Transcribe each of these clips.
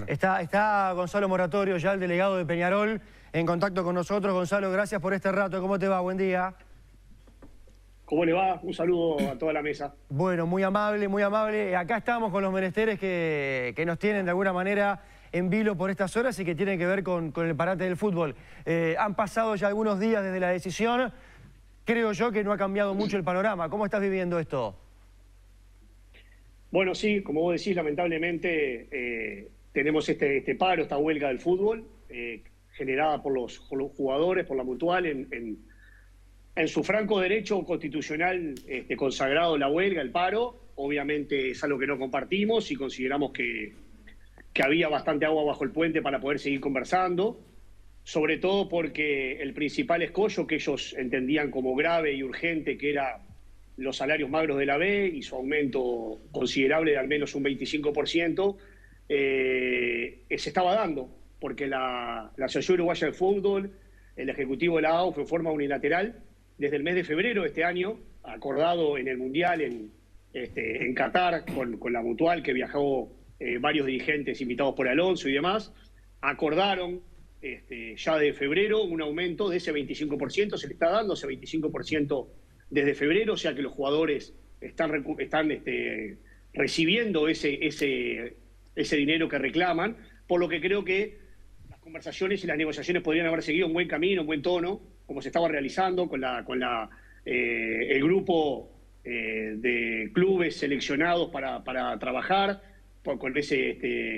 Está Gonzalo Moratorio, ya el delegado de Peñarol, en contacto con nosotros. Gonzalo, gracias por este rato. ¿Cómo te va? Buen día. ¿Cómo le va? Un saludo a toda la mesa. Bueno, muy amable, muy amable. Acá estamos con los menesteres que nos tienen de alguna manera en vilo por estas horas y que tienen que ver con el parate del fútbol. Han pasado ya algunos días desde la decisión. Creo yo que no ha cambiado mucho el panorama. ¿Cómo estás viviendo esto? Bueno, sí, como vos decís, lamentablemente tenemos este paro, esta huelga del fútbol, generada por los jugadores, por la Mutual, en su franco derecho constitucional consagrado la huelga, el paro. Obviamente es algo que no compartimos y consideramos que había bastante agua bajo el puente para poder seguir conversando, sobre todo porque el principal escollo que ellos entendían como grave y urgente, que era los salarios magros de la B y su aumento considerable de al menos un 25%, se estaba dando, porque la Asociación Uruguaya de Fútbol, el Ejecutivo de la AUF, en forma unilateral, desde el mes de febrero de este año, acordado en el Mundial en Qatar con la Mutual, que viajó varios dirigentes invitados por Alonso y demás, acordaron ya de febrero un aumento de ese 25%, se le está dando ese 25% desde febrero, o sea que los jugadores están recibiendo ese dinero que reclaman, por lo que creo que las conversaciones y las negociaciones podrían haber seguido un buen camino, un buen tono, como se estaba realizando con el grupo de clubes seleccionados para trabajar, con esa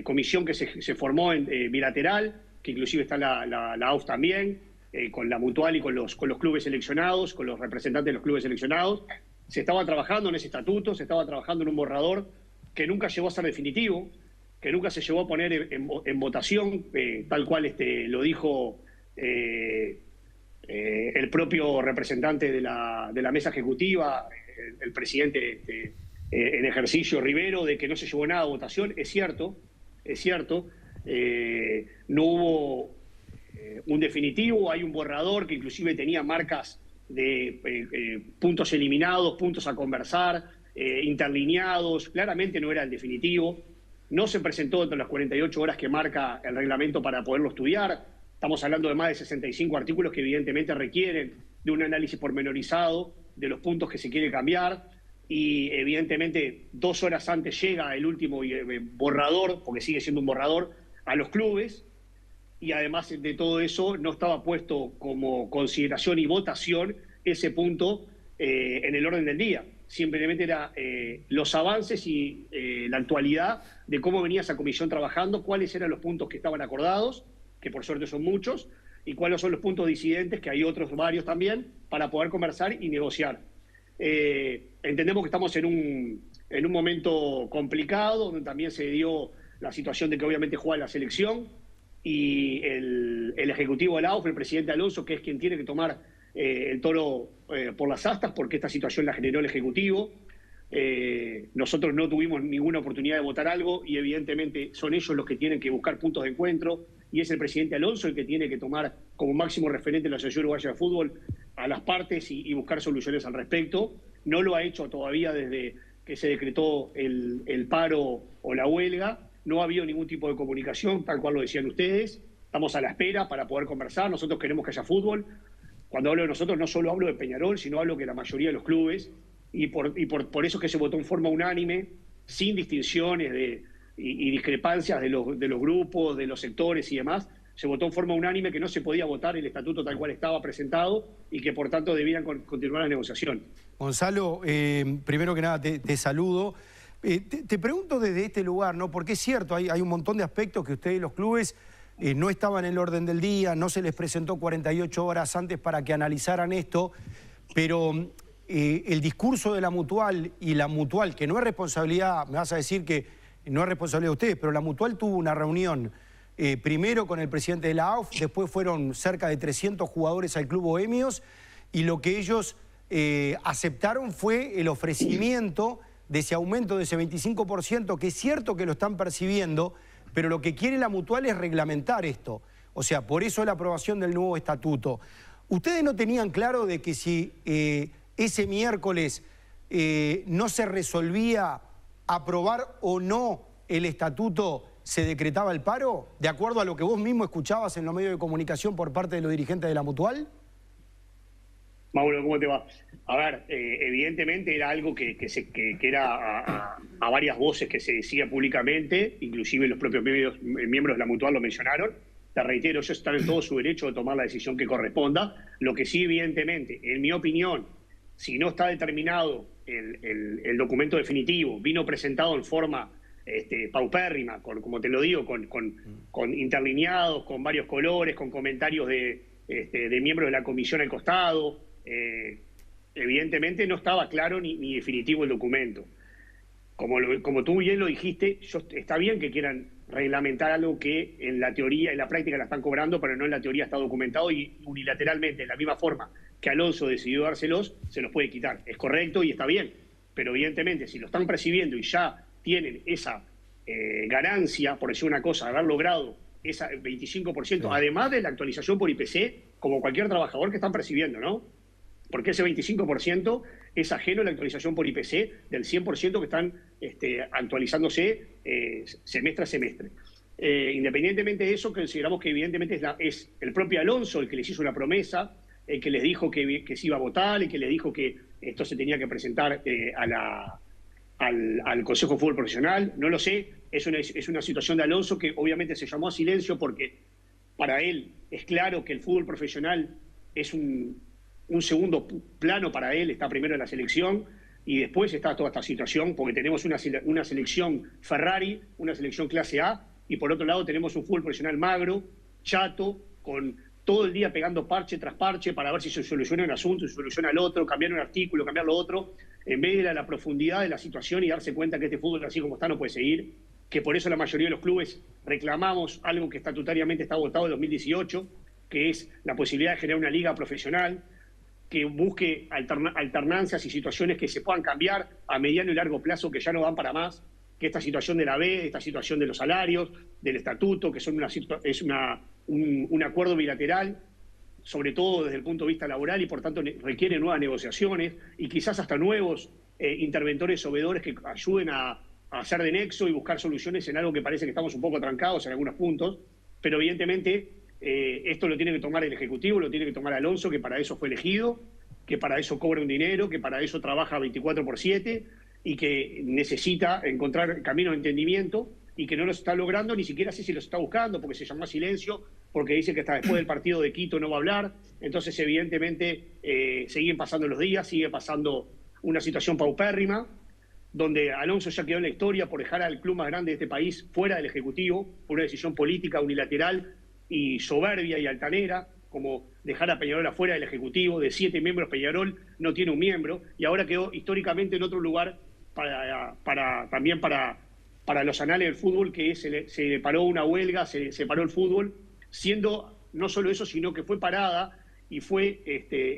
comisión que se formó en bilateral, que inclusive está la AUF también, con la Mutual y con los clubes seleccionados, con los representantes de los clubes seleccionados. Se estaba trabajando en ese estatuto, se estaba trabajando en un borrador que nunca llegó a ser definitivo, que nunca se llegó a poner en votación, tal cual lo dijo el propio representante de la mesa ejecutiva, el presidente en ejercicio, Rivero, de que no se llevó nada a votación. Es cierto, no hubo un definitivo, hay un borrador que inclusive tenía marcas de puntos eliminados, puntos a conversar, interlineados. Claramente no era el definitivo, no se presentó dentro de las 48 horas que marca el reglamento para poderlo estudiar. Estamos hablando de más de 65 artículos que evidentemente requieren de un análisis pormenorizado de los puntos que se quiere cambiar, y evidentemente 2 horas antes llega el último borrador, porque sigue siendo un borrador, a los clubes. Y además de todo eso, no estaba puesto como consideración y votación ese punto en el orden del día. Simplemente era los avances y la actualidad de cómo venía esa comisión trabajando, cuáles eran los puntos que estaban acordados, que por suerte son muchos, y cuáles son los puntos disidentes, que hay otros varios también, para poder conversar y negociar. Entendemos que estamos en un momento complicado, donde también se dio la situación de que obviamente juega la selección, y el ejecutivo de la AUF, el presidente Alonso, que es quien tiene que tomar el toro por las astas, porque esta situación la generó el ejecutivo. Nosotros no tuvimos ninguna oportunidad de votar algo, y evidentemente son ellos los que tienen que buscar puntos de encuentro, y es el presidente Alonso el que tiene que tomar como máximo referente de la Asociación Uruguaya de Fútbol a las partes y buscar soluciones al respecto. No lo ha hecho todavía desde que se decretó el paro o la huelga. No ha habido ningún tipo de comunicación, tal cual lo decían ustedes. Estamos a la espera para poder conversar. Nosotros queremos que haya fútbol. Cuando hablo de nosotros, no solo hablo de Peñarol, sino hablo que la mayoría de los clubes, y por eso es que se votó en forma unánime, sin distinciones y discrepancias de los grupos, de los sectores y demás. Se votó en forma unánime que no se podía votar el estatuto tal cual estaba presentado, y que por tanto debían continuar la negociación. Gonzalo, primero que nada te saludo. Te pregunto desde este lugar, ¿no? Porque es cierto, hay un montón de aspectos que ustedes, los clubes, no estaban en el orden del día, no se les presentó 48 horas antes para que analizaran esto, pero el discurso de la Mutual, y la Mutual, que no es responsabilidad, me vas a decir que no es responsabilidad de ustedes, pero la Mutual tuvo una reunión primero con el presidente de la AUF, después fueron cerca de 300 jugadores al Club Bohemios, y lo que ellos aceptaron fue el ofrecimiento de ese aumento de ese 25%, que es cierto que lo están percibiendo, pero lo que quiere la Mutual es reglamentar esto. O sea, por eso la aprobación del nuevo estatuto. ¿Ustedes no tenían claro de que si ese miércoles no se resolvía aprobar o no el estatuto, se decretaba el paro, de acuerdo a lo que vos mismo escuchabas en los medios de comunicación por parte de los dirigentes de la Mutual? Mauro, ¿cómo te va? A ver, evidentemente era algo que era a varias voces que se decía públicamente, inclusive los propios miembros de la Mutual lo mencionaron. Te reitero, ellos están en todo su derecho de tomar la decisión que corresponda. Lo que sí, evidentemente, en mi opinión, si no está determinado el documento definitivo, vino presentado en forma paupérrima, como te lo digo, con interlineados, con varios colores, con comentarios de miembros de la comisión al costado, evidentemente no estaba claro ni definitivo el documento. Como tú bien lo dijiste, está bien que quieran reglamentar algo que en la teoría, en la práctica la están cobrando, pero no en la teoría está documentado y unilateralmente, de la misma forma que Alonso decidió dárselos, se los puede quitar. Es correcto y está bien, pero evidentemente si lo están percibiendo y ya tienen esa ganancia, por decir una cosa, de haber logrado ese 25%, sí, además de la actualización por IPC, como cualquier trabajador que están percibiendo, ¿no? Porque ese 25% es ajeno a la actualización por IPC del 100% que están actualizándose semestre a semestre. Independientemente de eso, consideramos que evidentemente es el propio Alonso el que les hizo una promesa, el que les dijo que se iba a votar, el que les dijo que esto se tenía que presentar al Consejo de Fútbol Profesional. No lo sé, es una situación de Alonso que obviamente se llamó a silencio porque para él es claro que el fútbol profesional es un segundo plano para él, está primero en la selección y después está toda esta situación porque tenemos una selección Ferrari, una selección clase A y por otro lado tenemos un fútbol profesional magro, chato, con todo el día pegando parche tras parche para ver si se soluciona un asunto, se soluciona el otro, cambiar un artículo, cambiar lo otro, en vez de ir a la profundidad de la situación y darse cuenta que este fútbol así como está no puede seguir, que por eso la mayoría de los clubes reclamamos algo que estatutariamente está votado en 2018, que es la posibilidad de generar una liga profesional, que busque alternancias y situaciones que se puedan cambiar a mediano y largo plazo, que ya no van para más, que esta situación de la B, esta situación de los salarios, del estatuto, que son un acuerdo bilateral, sobre todo desde el punto de vista laboral y por tanto requiere nuevas negociaciones y quizás hasta nuevos interventores o veedores que ayuden a hacer de nexo y buscar soluciones en algo que parece que estamos un poco trancados en algunos puntos, pero evidentemente esto lo tiene que tomar el Ejecutivo, lo tiene que tomar Alonso, que para eso fue elegido, que para eso cobra un dinero, que para eso trabaja 24/7 y que necesita encontrar caminos de entendimiento y que no los está logrando, ni siquiera sé si los está buscando, porque se llamó a silencio, porque dice que hasta después del partido de Quito no va a hablar. Entonces, evidentemente, siguen pasando los días, sigue pasando una situación paupérrima, donde Alonso ya quedó en la historia por dejar al club más grande de este país fuera del Ejecutivo, por una decisión política unilateral y soberbia y altanera, como dejar a Peñarol afuera del Ejecutivo. De 7 miembros, Peñarol no tiene un miembro, y ahora quedó históricamente en otro lugar también para los anales del fútbol, que se paró una huelga, se paró el fútbol, siendo no solo eso, sino que fue parada y fue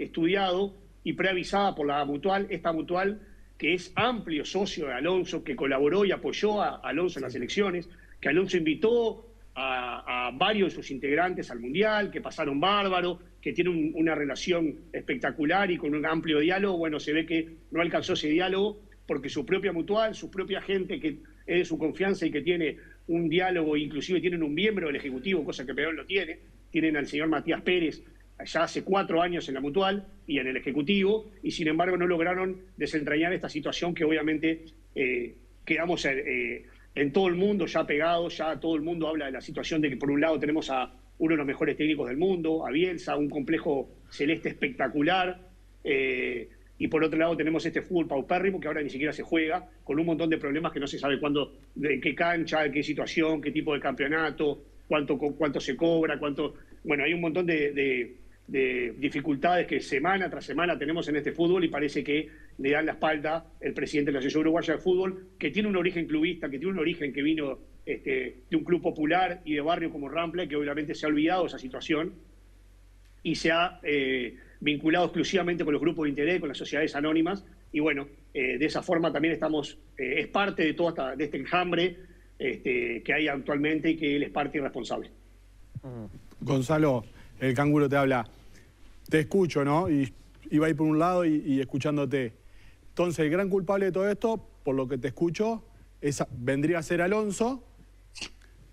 estudiado y preavisada por la Mutual, esta Mutual que es amplio socio de Alonso, que colaboró y apoyó a Alonso en las elecciones, que Alonso invitó a varios de sus integrantes al Mundial, que pasaron bárbaro, que tiene una relación espectacular y con un amplio diálogo. Bueno, se ve que no alcanzó ese diálogo porque su propia Mutual, su propia gente que es de su confianza y que tiene un diálogo, inclusive tienen un miembro del Ejecutivo, cosa que Peñarol no tiene, tienen al señor Matías Pérez ya hace 4 años en la Mutual y en el Ejecutivo, y sin embargo no lograron desentrañar esta situación que obviamente quedamos en todo el mundo ya pegados, ya todo el mundo habla de la situación de que por un lado tenemos a uno de los mejores técnicos del mundo, a Bielsa, un complejo celeste espectacular, y por otro lado tenemos este fútbol paupérrimo que ahora ni siquiera se juega, con un montón de problemas que no se sabe cuándo, en qué cancha, en qué situación, qué tipo de campeonato, cuánto se cobra, bueno, hay un montón de dificultades que semana tras semana tenemos en este fútbol, y parece que le dan la espalda el presidente de la Asociación Uruguaya de Fútbol, que tiene un origen clubista, que tiene un origen que vino de un club popular y de barrio como Rampla, que obviamente se ha olvidado de esa situación y se ha vinculado exclusivamente con los grupos de interés, con las sociedades anónimas, y bueno, de esa forma también es parte de todo este enjambre que hay actualmente y que él es parte irresponsable. Gonzalo, el canguro te habla. Te escucho, ¿no? Y iba a ir por un lado y escuchándote. Entonces, el gran culpable de todo esto, por lo que te escucho, vendría a ser Alonso,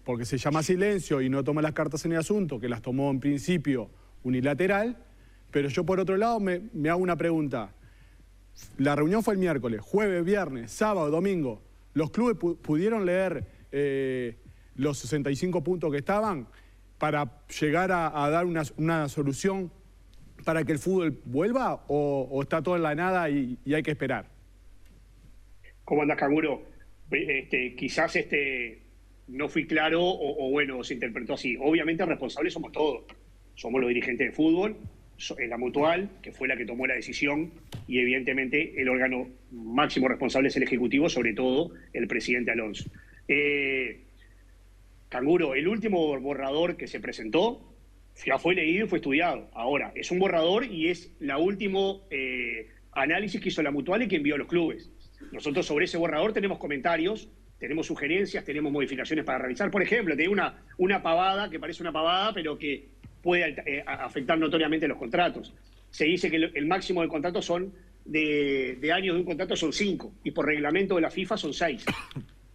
porque se llama silencio y no toma las cartas en el asunto, que las tomó en principio unilateral, pero yo por otro lado me hago una pregunta. La reunión fue el miércoles, jueves, viernes, sábado, domingo. ¿Los clubes pudieron leer los 65 puntos que estaban para llegar a dar una solución para que el fútbol vuelva o está todo en la nada y hay que esperar? ¿Cómo andás, Canguro? Quizás no fui claro o bueno, se interpretó así. Obviamente responsables somos todos. Somos los dirigentes de fútbol, la Mutual, que fue la que tomó la decisión, y evidentemente el órgano máximo responsable es el Ejecutivo, sobre todo el presidente Alonso. Canguro, el último borrador que se presentó ya fue leído y fue estudiado. Ahora, es un borrador y es la último análisis que hizo la Mutual y que envió a los clubes. Nosotros sobre ese borrador tenemos comentarios, tenemos sugerencias, tenemos modificaciones para realizar. Por ejemplo, te digo una pavada, que parece una pavada, pero que puede afectar notoriamente los contratos. Se dice que el máximo de contratos son de años de un contrato son 5 y por reglamento de la FIFA son 6.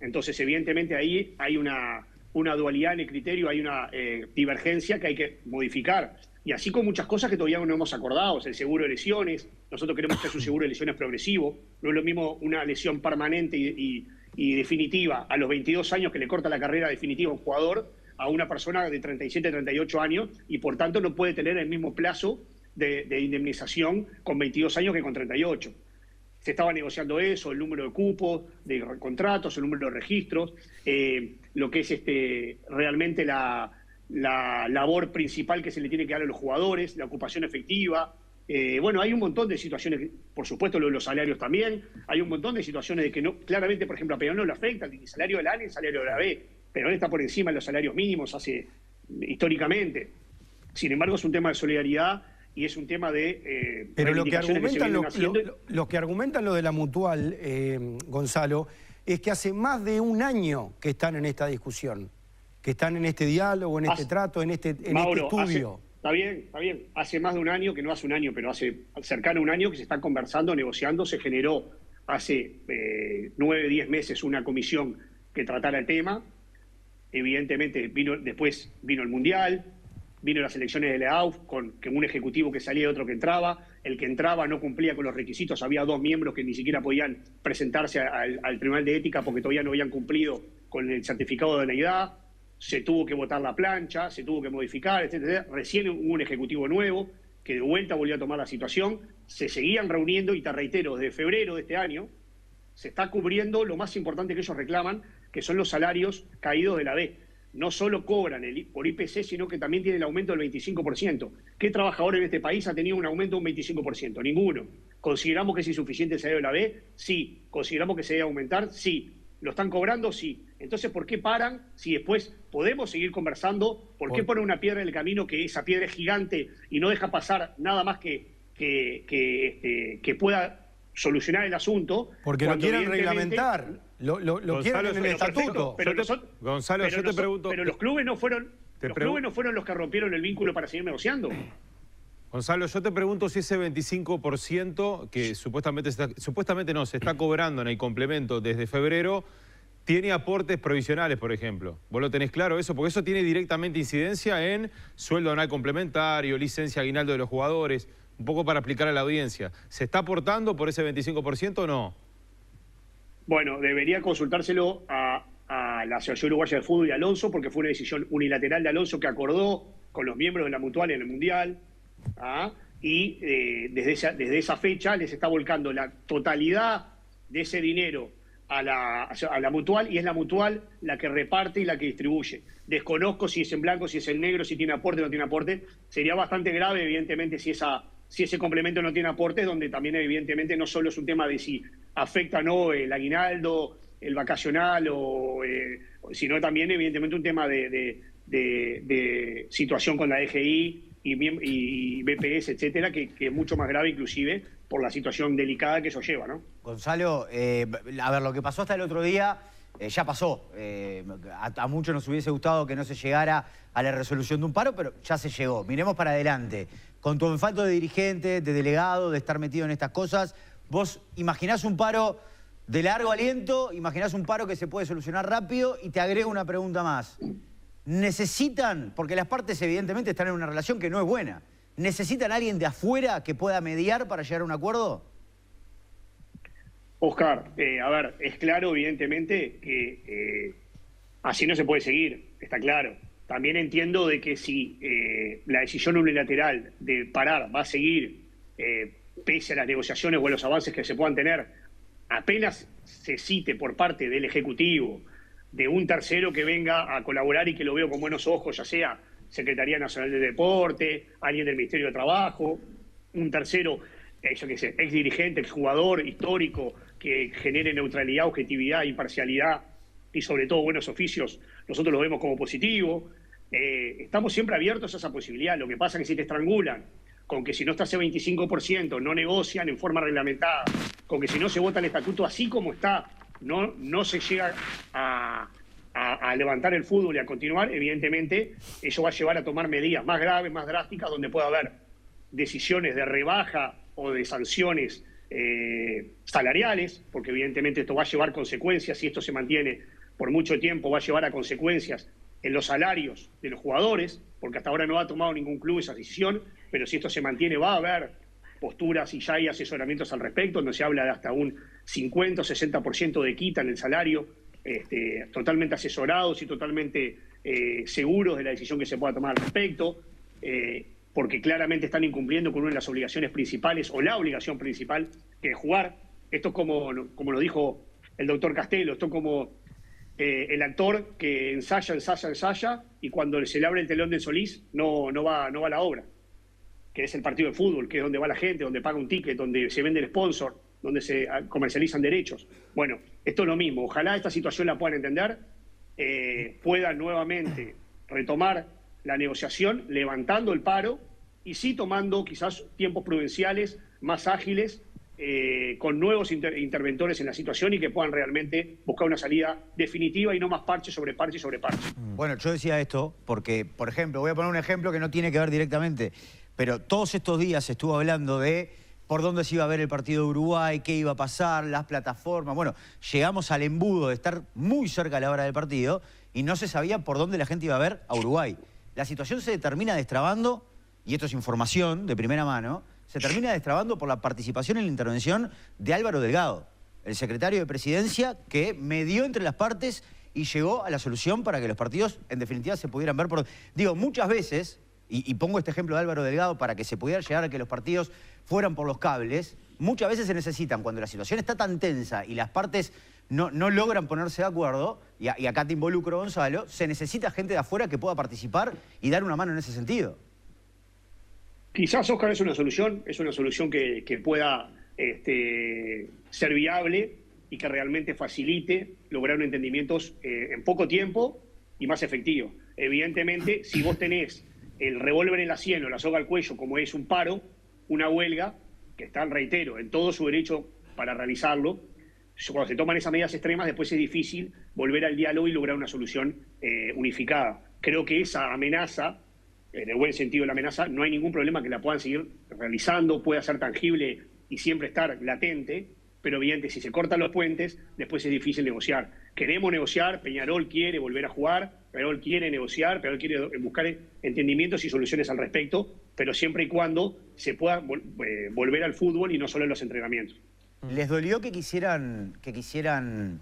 Entonces, evidentemente, ahí hay una dualidad en el criterio, hay una divergencia que hay que modificar. Y así con muchas cosas que todavía no hemos acordado. El seguro de lesiones, nosotros queremos que es un seguro de lesiones progresivo. No es lo mismo una lesión permanente y definitiva a los 22 años que le corta la carrera definitiva a un jugador, a una persona de 37, 38 años, y por tanto no puede tener el mismo plazo de indemnización con 22 años que con 38. Se estaba negociando eso, el número de cupos, de contratos, el número de registros, lo que es realmente la labor principal que se le tiene que dar a los jugadores, la ocupación efectiva. Bueno, hay un montón de situaciones, por supuesto lo de los salarios también, hay un montón de situaciones de que no, claramente, por ejemplo, a Peñarol no le afecta ni el salario de la A ni el salario de la B. Peñarol está por encima de los salarios mínimos históricamente. Sin embargo, es un tema de solidaridad y es un tema de pero lo que argumentan lo de la Mutual, Gonzalo, es que hace más de un año que están en esta discusión, que están en este diálogo, en este trato, en este estudio. Está bien. Hace más de un año, que no hace un año, pero hace cercano a un año que se están conversando, negociando. Se generó hace 9, 10 meses una comisión que tratara el tema. Evidentemente después vino el Mundial, vino las elecciones de la AUF con un ejecutivo que salía y otro que entraba. El que entraba no cumplía con los requisitos, había 2 miembros que ni siquiera podían presentarse al Tribunal de Ética porque todavía no habían cumplido con el certificado de idoneidad. Se tuvo que votar la plancha, se tuvo que modificar, etcétera. Recién hubo un ejecutivo nuevo que de vuelta volvió a tomar la situación. Se seguían reuniendo y te reitero, desde febrero de este año se está cubriendo lo más importante que ellos reclaman, que son los salarios caídos de la B. No solo cobran por IPC, sino que también tiene el aumento del 25%. ¿Qué trabajador en este país ha tenido un aumento de un 25%? Ninguno. ¿Consideramos que es insuficiente el salario de la B? Sí. ¿Consideramos que se debe aumentar? Sí. ¿Lo están cobrando? Sí. Entonces, ¿por qué paran si después podemos seguir conversando? ¿Por qué ponen una piedra en el camino que esa piedra es gigante y no deja pasar nada más que pueda solucionar el asunto? Porque lo quieren reglamentar, lo quieren en el estatuto. Gonzalo, yo te pregunto... Pero los clubes no fueron los que rompieron el vínculo para seguir negociando. Gonzalo, yo te pregunto si ese 25% que supuestamente se está cobrando en el complemento desde febrero, tiene aportes provisionales, por ejemplo. ¿Vos lo tenés claro eso? Porque eso tiene directamente incidencia en sueldo anual complementario, licencia aguinaldo de los jugadores, un poco para aplicar a la audiencia. ¿Se está aportando por ese 25% o no? Bueno, debería consultárselo a la Asociación Uruguaya de Fútbol y Alonso, porque fue una decisión unilateral de Alonso que acordó con los miembros de la Mutual en el Mundial. Y desde esa fecha les está volcando la totalidad de ese dinero a la Mutual, y es la Mutual la que reparte y la que distribuye. Desconozco si es en blanco, si es en negro, si tiene aporte o no tiene aporte. Sería bastante grave, evidentemente, si ese complemento no tiene aportes, donde también evidentemente no solo es un tema de si afecta o no el aguinaldo, el vacacional, sino también evidentemente un tema de situación con la DGI y BPS, etcétera, que es mucho más grave inclusive por la situación delicada que eso lleva, ¿no? Gonzalo, a ver, lo que pasó hasta el otro día ya pasó. A muchos nos hubiese gustado que no se llegara a la resolución de un paro, pero ya se llegó. Miremos para adelante. Con tu enfado de dirigente, de delegado, de estar metido en estas cosas, ¿vos imaginás un paro de largo aliento, imaginás un paro que se puede solucionar rápido y te agrego una pregunta más. ¿Necesitan, porque las partes evidentemente están en una relación que no es buena, ¿necesitan a alguien de afuera que pueda mediar para llegar a un acuerdo? Oscar, a ver, es claro evidentemente que así no se puede seguir, está claro. También entiendo de que si la decisión unilateral de parar va a seguir pese a las negociaciones o a los avances que se puedan tener, apenas se cite por parte del Ejecutivo de un tercero que venga a colaborar y que lo veo con buenos ojos, ya sea Secretaría Nacional de Deporte, alguien del Ministerio de Trabajo, un tercero, yo qué sé, ex dirigente, ex jugador histórico, que genere neutralidad, objetividad, imparcialidad y sobre todo buenos oficios, nosotros lo vemos como positivo. Estamos siempre abiertos a esa posibilidad. Lo que pasa es que si te estrangulan con que si no está ese 25% no negocian en forma reglamentada, con que si no se vota el estatuto así como está, no se llega a levantar el fútbol y a continuar, evidentemente eso va a llevar a tomar medidas más graves, más drásticas, donde pueda haber decisiones de rebaja o de sanciones salariales, porque evidentemente esto va a llevar consecuencias, si esto se mantiene por mucho tiempo, va a llevar a consecuencias en los salarios de los jugadores, porque hasta ahora no ha tomado ningún club esa decisión, pero si esto se mantiene va a haber posturas y ya hay asesoramientos al respecto, donde se habla de hasta un 50 o 60% de quita en el salario, totalmente asesorados y totalmente seguros de la decisión que se pueda tomar al respecto, porque claramente están incumpliendo con una de las obligaciones principales, o la obligación principal, que es jugar. Esto es como lo dijo el doctor Castelo, esto es como el actor que ensaya, y cuando se le abre el telón de Solís no va a la obra, que es el partido de fútbol, que es donde va la gente, donde paga un ticket, donde se vende el sponsor, donde se comercializan derechos. Bueno, esto es lo mismo. Ojalá esta situación la puedan entender, puedan nuevamente retomar la negociación, levantando el paro y sí tomando quizás tiempos prudenciales más ágiles, con nuevos interventores en la situación y que puedan realmente buscar una salida definitiva y no más parche sobre parche sobre parche. Bueno, yo decía esto porque, por ejemplo, voy a poner un ejemplo que no tiene que ver directamente, pero todos estos días se estuvo hablando de por dónde se iba a ver el partido de Uruguay, qué iba a pasar, las plataformas. Bueno, llegamos al embudo de estar muy cerca a la hora del partido y no se sabía por dónde la gente iba a ver a Uruguay. La situación se termina destrabando, y esto es información de primera mano, se termina destrabando por la participación en la intervención de Álvaro Delgado, el secretario de Presidencia, que medió entre las partes y llegó a la solución para que los partidos, en definitiva, se pudieran ver por... Digo, muchas veces, y pongo este ejemplo de Álvaro Delgado para que se pudiera llegar a que los partidos fueran por los cables, muchas veces se necesitan, cuando la situación está tan tensa y las partes no logran ponerse de acuerdo, y acá te involucro, Gonzalo, se necesita gente de afuera que pueda participar y dar una mano en ese sentido. Quizás, Oscar, es una solución que pueda ser viable y que realmente facilite lograr un entendimiento en poco tiempo y más efectivo. Evidentemente, si vos tenés el revólver en la sien o la soga al cuello, como es un paro, una huelga, que están, reitero, en todo su derecho para realizarlo, cuando se toman esas medidas extremas, después es difícil volver al diálogo y lograr una solución unificada. Creo que esa amenaza, en el buen sentido de la amenaza, no hay ningún problema que la puedan seguir realizando, pueda ser tangible y siempre estar latente, pero evidente, si se cortan los puentes, después es difícil negociar. Queremos negociar, Peñarol quiere volver a jugar, Peñarol quiere negociar, Peñarol quiere buscar entendimientos y soluciones al respecto, pero siempre y cuando se pueda volver al fútbol y no solo en los entrenamientos. ¿Les dolió que quisieran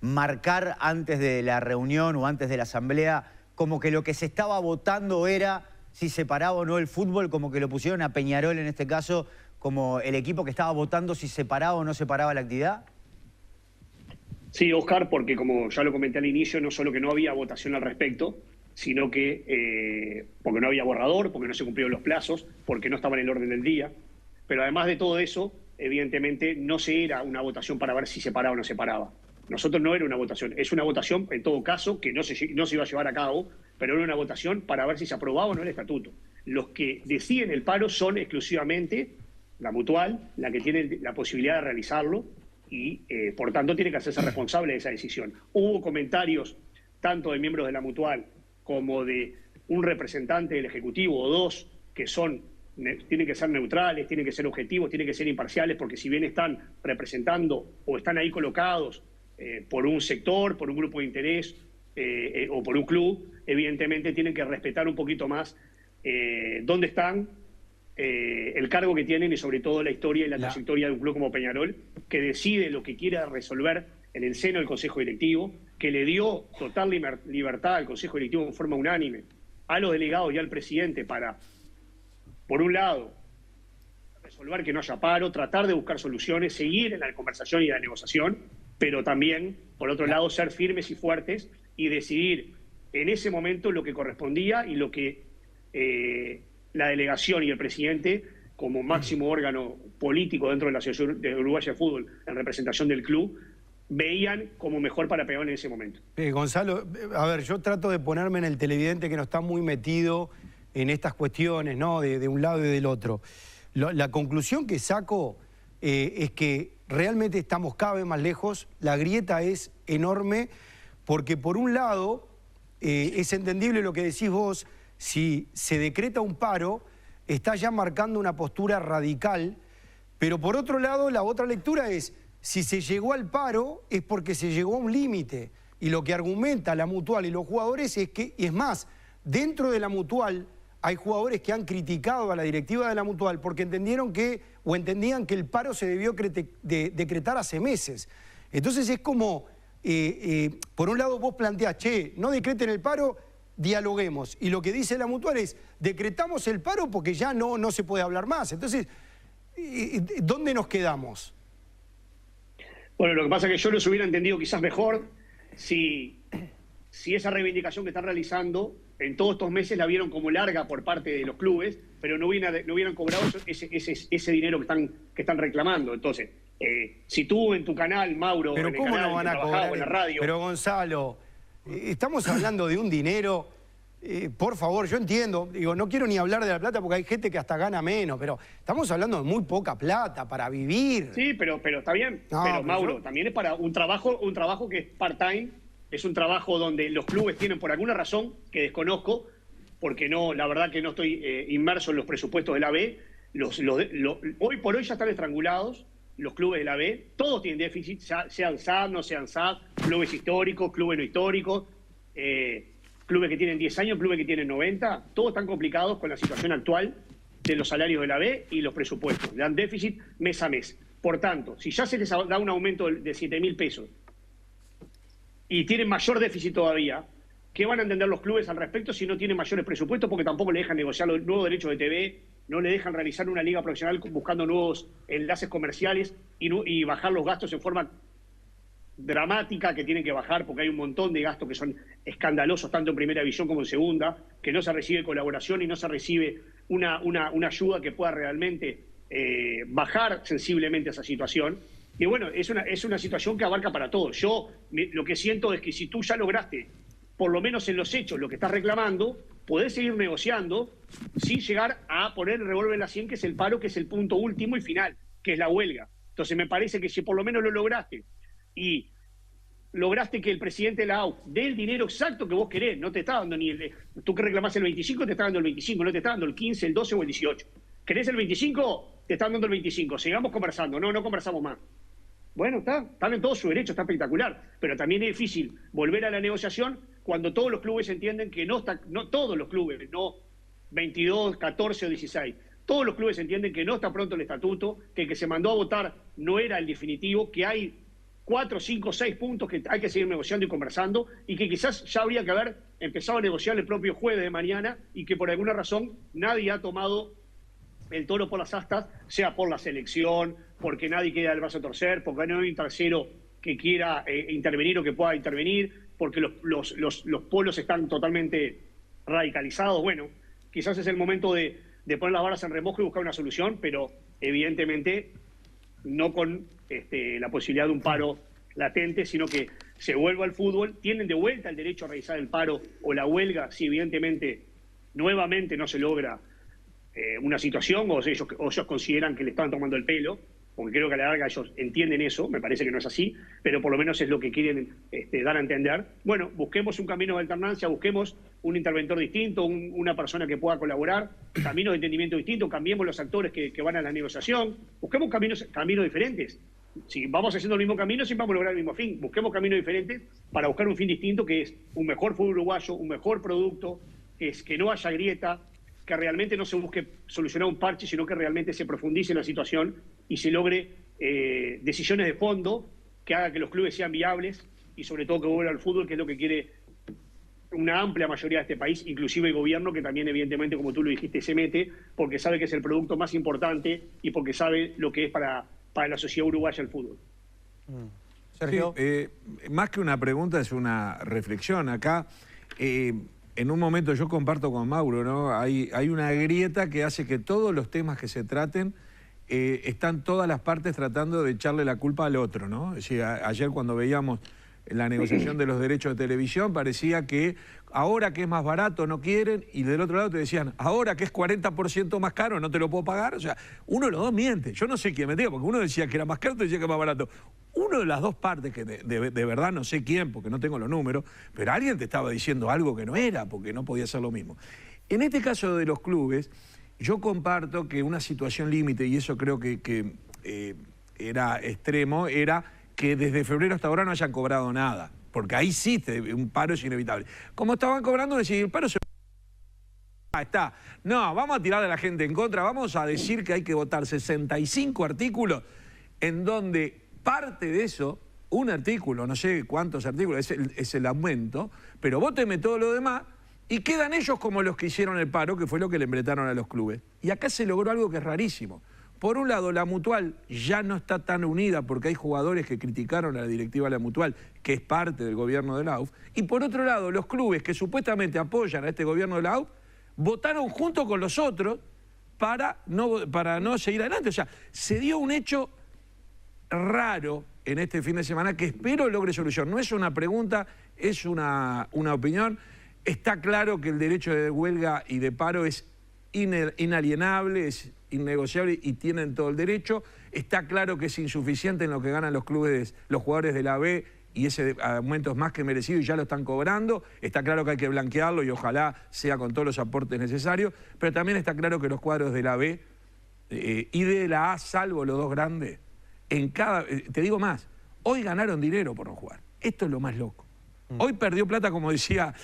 marcar antes de la reunión o antes de la asamblea como que lo que se estaba votando era si se paraba o no el fútbol, como que lo pusieron a Peñarol en este caso como el equipo que estaba votando si se paraba o no se paraba la actividad? Sí, Oscar, porque como ya lo comenté al inicio, no solo que no había votación al respecto, sino que porque no había borrador, porque no se cumplieron los plazos, porque no estaba en el orden del día. Pero además de todo eso, evidentemente no se era una votación para ver si se paraba o no se paraba. Nosotros no era una votación, es una votación en todo caso que no se iba a llevar a cabo, pero era una votación para ver si se aprobaba o no el estatuto. Los que deciden el paro son exclusivamente la Mutual, la que tiene la posibilidad de realizarlo y por tanto tiene que hacerse responsable de esa decisión. Hubo comentarios tanto de miembros de la Mutual como de un representante del Ejecutivo o dos que son tienen que ser neutrales, tienen que ser objetivos, tienen que ser imparciales, porque si bien están representando o están ahí colocados por un sector, por un grupo de interés o por un club, evidentemente tienen que respetar un poquito más dónde están, el cargo que tienen y sobre todo la historia y la trayectoria de un club como Peñarol, que decide lo que quiera resolver en el seno del Consejo Directivo, que le dio total libertad al Consejo Directivo en forma unánime, a los delegados y al presidente para, por un lado, resolver que no haya paro, tratar de buscar soluciones, seguir en la conversación y la negociación, pero también, por otro lado, ser firmes y fuertes y decidir en ese momento lo que correspondía y lo que la delegación y el presidente, como máximo órgano político dentro de la Asociación de Uruguaya de Fútbol, en representación del club, veían como mejor para Peñarol en ese momento. Gonzalo, a ver, yo trato de ponerme en el televidente que no está muy metido en estas cuestiones, ¿no? De un lado y del otro. La conclusión que saco es que realmente estamos cada vez más lejos, la grieta es enorme, porque por un lado es entendible lo que decís vos, si se decreta un paro, está ya marcando una postura radical, pero por otro lado la otra lectura es, si se llegó al paro es porque se llegó a un límite, y lo que argumenta la Mutual y los jugadores es que, y es más, dentro de la Mutual hay jugadores que han criticado a la directiva de la Mutual porque entendían que el paro se debió decretar hace meses. Entonces es como, por un lado vos planteás, che, no decreten el paro, dialoguemos. Y lo que dice la Mutual es, decretamos el paro porque ya no se puede hablar más. Entonces, ¿dónde nos quedamos? Bueno, lo que pasa es que yo los hubiera entendido quizás mejor si esa reivindicación que están realizando en todos estos meses la vieron como larga por parte de los clubes, pero no hubieran cobrado ese dinero que están reclamando. Entonces, si tú en tu canal, Mauro, pero en el ¿cómo canal no van a que cobrar? en la radio... Pero Gonzalo, estamos hablando de un dinero, por favor, yo entiendo, digo, no quiero ni hablar de la plata porque hay gente que hasta gana menos, pero estamos hablando de muy poca plata para vivir. Sí, pero está bien. No, pero Mauro, también es para un trabajo que es part-time, es un trabajo donde los clubes tienen por alguna razón, que desconozco, porque no, la verdad que no estoy inmerso en los presupuestos de la B, hoy por hoy ya están estrangulados los clubes de la B, todos tienen déficit, sean SAD, no sean SAD, clubes históricos, clubes no históricos, clubes que tienen 10 años, clubes que tienen 90, todos están complicados con la situación actual de los salarios de la B y los presupuestos, dan déficit mes a mes. Por tanto, si ya se les da un aumento de 7.000 pesos y tienen mayor déficit todavía, ¿qué van a entender los clubes al respecto si no tienen mayores presupuestos? Porque tampoco le dejan negociar los nuevos derechos de TV, no le dejan realizar una liga profesional buscando nuevos enlaces comerciales y bajar los gastos en forma dramática que tienen que bajar, porque hay un montón de gastos que son escandalosos, tanto en primera división como en segunda, que no se recibe colaboración y no se recibe una ayuda que pueda realmente bajar sensiblemente esa situación. Y bueno, es una situación que abarca para todos. Yo lo que siento es que si tú ya lograste, por lo menos en los hechos, lo que estás reclamando, podés seguir negociando sin llegar a poner el revólver en la 100, que es el paro, que es el punto último y final, que es la huelga. Entonces me parece que si por lo menos lo lograste y lograste que el presidente de la AUF dé el dinero exacto que vos querés, no te está dando ni tú que reclamás el 25, te está dando el 25, no te está dando el 15, el 12 o el 18. ¿Querés el 25? Te están dando el 25. Sigamos conversando. No conversamos más. Bueno, están en todo su derecho, está espectacular, pero también es difícil volver a la negociación cuando todos los clubes entienden que no todos los clubes, no 22, 14 o 16, todos los clubes entienden que no está pronto el estatuto, que el que se mandó a votar no era el definitivo, que hay 4, 5, 6 puntos que hay que seguir negociando y conversando y que quizás ya habría que haber empezado a negociar el propio jueves de mañana y que por alguna razón nadie ha tomado el toro por las astas, sea por la selección, porque nadie queda el brazo a torcer, porque no hay un tercero que quiera intervenir o que pueda intervenir, porque los polos están totalmente radicalizados. Bueno, quizás es el momento de poner las varas en remojo y buscar una solución, pero evidentemente no con la posibilidad de un paro latente, sino que se vuelva al fútbol, tienen de vuelta el derecho a realizar el paro o la huelga si evidentemente nuevamente no se logra una situación o ellos consideran que le están tomando el pelo, porque creo que a la larga ellos entienden eso, me parece que no es así, pero por lo menos es lo que quieren dar a entender. Bueno, busquemos un camino de alternancia, busquemos un interventor distinto, una persona que pueda colaborar, caminos de entendimiento distintos, cambiemos los actores que van a la negociación, busquemos caminos diferentes. Si vamos haciendo el mismo camino, siempre vamos a lograr el mismo fin. Busquemos caminos diferentes para buscar un fin distinto, que es un mejor fútbol uruguayo, un mejor producto, que no haya grieta, que realmente no se busque solucionar un parche, sino que realmente se profundice en la situación y se logre decisiones de fondo que hagan que los clubes sean viables y sobre todo que vuelva al fútbol, que es lo que quiere una amplia mayoría de este país, inclusive el gobierno, que también evidentemente, como tú lo dijiste, se mete, porque sabe que es el producto más importante y porque sabe lo que es para la sociedad uruguaya el fútbol. Sergio. Sí, más que una pregunta, es una reflexión. Acá, en un momento yo comparto con Mauro, ¿no? Hay una grieta que hace que todos los temas que se traten, están todas las partes tratando de echarle la culpa al otro, ¿no? Es decir, ayer cuando veíamos la negociación de los derechos de televisión, parecía que ahora que es más barato no quieren, y del otro lado te decían, ahora que es 40% más caro no te lo puedo pagar. O sea, uno de los dos miente. Yo no sé quién mentía, porque uno decía que era más caro, otro decía que era más barato. Uno de las dos partes, que de verdad no sé quién, porque no tengo los números, pero alguien te estaba diciendo algo que no era, porque no podía ser lo mismo. En este caso de los clubes, yo comparto que una situación límite, y eso creo que era extremo, era que desde febrero hasta ahora no hayan cobrado nada, porque ahí sí un paro es inevitable. Como estaban cobrando, decir, el paro se... está. No, vamos a tirarle a la gente en contra, vamos a decir que hay que votar 65 artículos en donde parte de eso, un artículo, no sé cuántos artículos, es el aumento, pero vóteme todo lo demás y quedan ellos como los que hicieron el paro, que fue lo que le embretaron a los clubes. Y acá se logró algo que es rarísimo. Por un lado, la Mutual ya no está tan unida porque hay jugadores que criticaron a la directiva de la Mutual, que es parte del gobierno de la AUF. Y por otro lado, los clubes que supuestamente apoyan a este gobierno de la AUF, votaron junto con los otros para no seguir adelante. O sea, se dio un hecho raro en este fin de semana que espero logre solución. No es una pregunta, es una opinión. Está claro que el derecho de huelga y de paro es inalienable, es innegociable y tienen todo el derecho. Está claro que es insuficiente en lo que ganan los clubes, los jugadores de la B, y ese aumento es más que merecido y ya lo están cobrando. Está claro que hay que blanquearlo y ojalá sea con todos los aportes necesarios, pero también está claro que los cuadros de la B y de la A, salvo los dos grandes, te digo más, hoy ganaron dinero por no jugar. Esto es lo más loco. Hoy perdió plata, como decía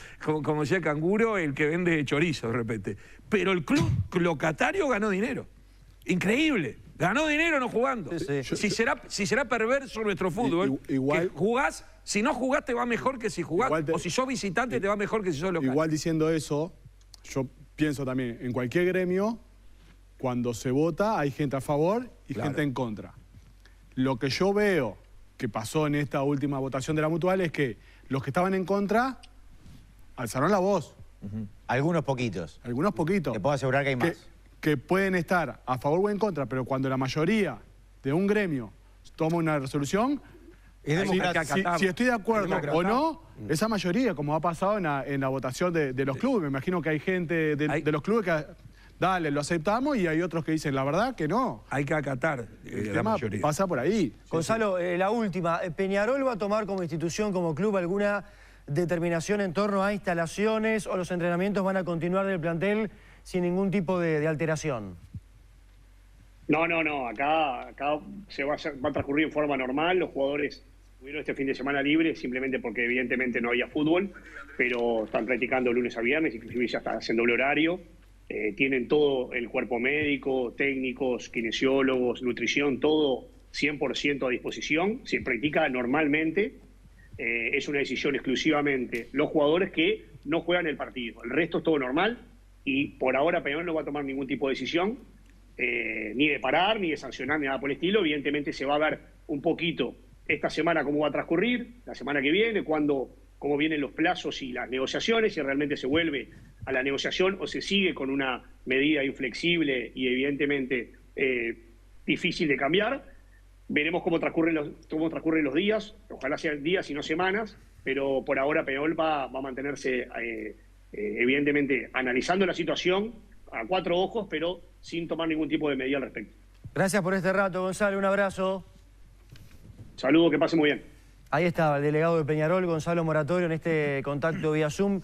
Canguro, el que vende chorizo de repente. Pero el club locatario ganó dinero. Increíble. Ganó dinero no jugando. Sí, sí. Si será perverso nuestro fútbol, igual, que jugás, si no jugás te va mejor que si jugás, o si sos visitante te va mejor que si sos local. Igual diciendo eso, yo pienso también, en cualquier gremio, cuando se vota hay gente a favor y gente en contra. Lo que yo veo que pasó en esta última votación de la Mutual es que los que estaban en contra alzaron la voz. Algunos poquitos. Algunos poquitos. Te puedo asegurar que hay más. Que pueden estar a favor o en contra, pero cuando la mayoría de un gremio toma una resolución, si estoy de acuerdo o no, esa mayoría, como ha pasado en la votación de los clubes. Me imagino que hay gente de los clubes que, dale, lo aceptamos, y hay otros que dicen, la verdad que no. Hay que acatar el tema pasa por ahí. Gonzalo, la última. ¿Peñarol va a tomar como institución, como club, alguna determinación en torno a instalaciones o los entrenamientos van a continuar del plantel sin ningún tipo de alteración? No. Acá se va a transcurrir en forma normal. Los jugadores tuvieron este fin de semana libre simplemente porque evidentemente no había fútbol, pero están practicando lunes a viernes, inclusive ya están haciendo doble horario. Tienen todo el cuerpo médico, técnicos, kinesiólogos, nutrición, todo 100% a disposición. Se practica normalmente. Es una decisión exclusivamente los jugadores que no juegan el partido. El resto es todo normal y por ahora Peñarol no va a tomar ningún tipo de decisión, ni de parar, ni de sancionar, ni nada por el estilo. Evidentemente se va a ver un poquito esta semana cómo va a transcurrir, la semana que viene, cómo vienen los plazos y las negociaciones, si realmente se vuelve a la negociación o se sigue con una medida inflexible y evidentemente difícil de cambiar. Veremos cómo transcurren los días, ojalá sean días y no semanas, pero por ahora Peñarol va a mantenerse evidentemente analizando la situación a 4 ojos, pero sin tomar ningún tipo de medida al respecto. Gracias por este rato, Gonzalo. Un abrazo. Saludos, que pase muy bien. Ahí estaba el delegado de Peñarol, Gonzalo Moratorio, en este contacto vía Zoom.